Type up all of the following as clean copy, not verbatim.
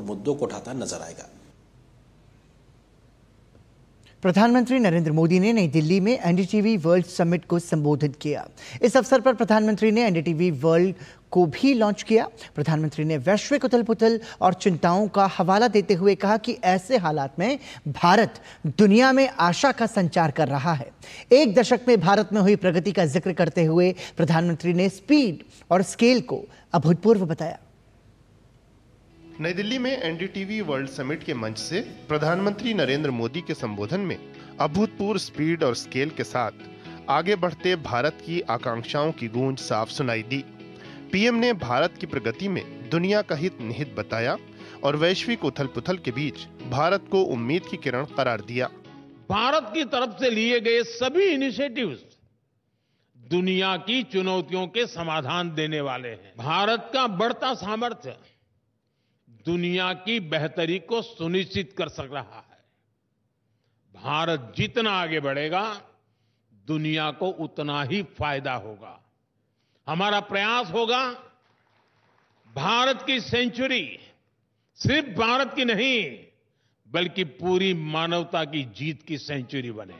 और मुद्दों को उठाता नजर आएगा। प्रधानमंत्री नरेंद्र मोदी ने नई दिल्ली में एनडीटीवी वर्ल्ड समिट को संबोधित किया। इस अवसर पर प्रधानमंत्री ने एनडीटीवी वर्ल्ड को भी लॉन्च किया। प्रधानमंत्री ने वैश्विक उथल-पुथल और चिंताओं का हवाला देते हुए कहा कि ऐसे हालात में भारत दुनिया में आशा का संचार कर रहा है। एक दशक में भारत में हुई प्रगति का जिक्र करते हुए प्रधानमंत्री ने स्पीड और स्केल को अभूतपूर्व बताया। नई दिल्ली में एनडीटीवी वर्ल्ड समिट के मंच से प्रधानमंत्री नरेंद्र मोदी के संबोधन में अभूतपूर्व स्पीड और स्केल के साथ आगे बढ़ते भारत की आकांक्षाओं की गूंज साफ सुनाई दी। पीएम ने भारत की प्रगति में दुनिया का हित निहित बताया और वैश्विक उथल-पुथल के बीच भारत को उम्मीद की किरण करार दिया। भारत की तरफ से लिए गए सभी इनिशिएटिव्स दुनिया की चुनौतियों के समाधान देने वाले हैं। भारत का बढ़ता सामर्थ्य दुनिया की बेहतरी को सुनिश्चित कर सक रहा है। भारत जितना आगे बढ़ेगा, दुनिया को उतना ही फायदा होगा। हमारा प्रयास होगा भारत की सेंचुरी सिर्फ भारत की नहीं, बल्कि पूरी मानवता की जीत की सेंचुरी बने।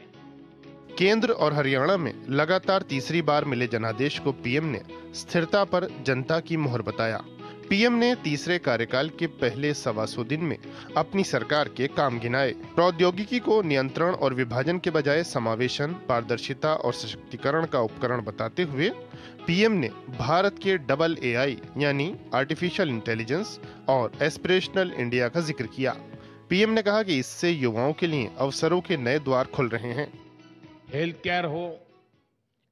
केंद्र और हरियाणा में लगातार तीसरी बार मिले जनादेश को पीएम ने स्थिरता पर जनता की मोहर बताया। पीएम ने तीसरे कार्यकाल के पहले 125 दिन में अपनी सरकार के काम गिनाए। प्रौद्योगिकी को नियंत्रण और विभाजन के बजाय समावेशन, पारदर्शिता और सशक्तिकरण का उपकरण बताते हुए पीएम ने भारत के डबल एआई यानी आर्टिफिशियल इंटेलिजेंस और एस्पिरेशनल इंडिया का जिक्र किया। पीएम ने कहा कि इससे युवाओं के लिए अवसरों के नए द्वार खुल रहे हैं। हेल्थ केयर हो,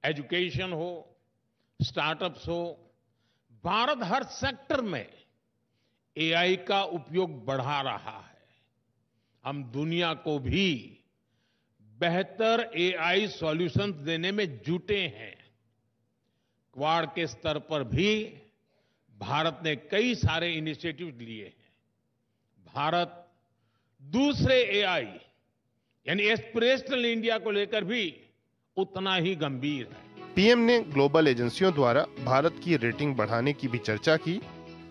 एजुकेशन हो, स्टार्टअप्स हो, भारत हर सेक्टर में एआई का उपयोग बढ़ा रहा है। हम दुनिया को भी बेहतर एआई सॉल्यूशंस देने में जुटे हैं। क्वाड के स्तर पर भी भारत ने कई सारे इनिशिएटिव लिए हैं। भारत दूसरे एआई यानी एस्पिरेशनल इंडिया को लेकर भी उतना ही गंभीर है। पीएम ने ग्लोबल एजेंसियों द्वारा भारत की रेटिंग बढ़ाने की भी चर्चा की।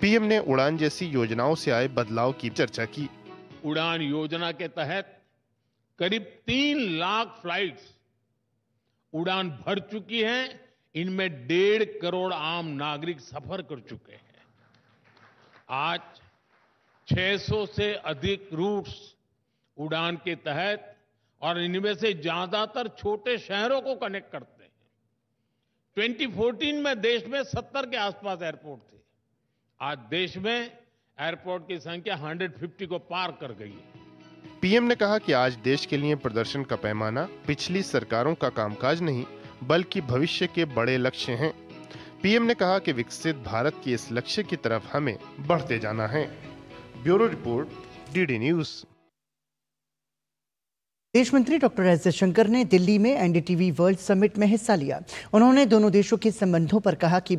पीएम ने उड़ान जैसी योजनाओं से आए बदलाव की चर्चा की। उड़ान योजना के तहत करीब 3 लाख फ्लाइट्स उड़ान भर चुकी हैं। इनमें 1.5 करोड़ आम नागरिक सफर कर चुके हैं। आज 600 से अधिक रूट्स उड़ान के तहत और इनमें से ज्यादातर छोटे शहरों को कनेक्ट करते हैं। 2014 में देश में 70 के आसपास एयरपोर्ट थे। आज देश में एयरपोर्ट की संख्या 150 को पार कर गई है। पीएम ने कहा कि आज देश के लिए प्रदर्शन का पैमाना पिछली सरकारों का कामकाज नहीं, बल्कि भविष्य के बड़े लक्ष्य हैं। पीएम ने कहा कि विकसित भारत के इस लक्ष्य की तरफ हमें बढ़ते जाना है। Bureau report, DD news. विदेश मंत्री डॉक्टर एस जयशंकर ने दिल्ली में एनडीटीवी वर्ल्ड समिट में हिस्सा लिया। उन्होंने दोनों देशों के संबंधों पर कहा कि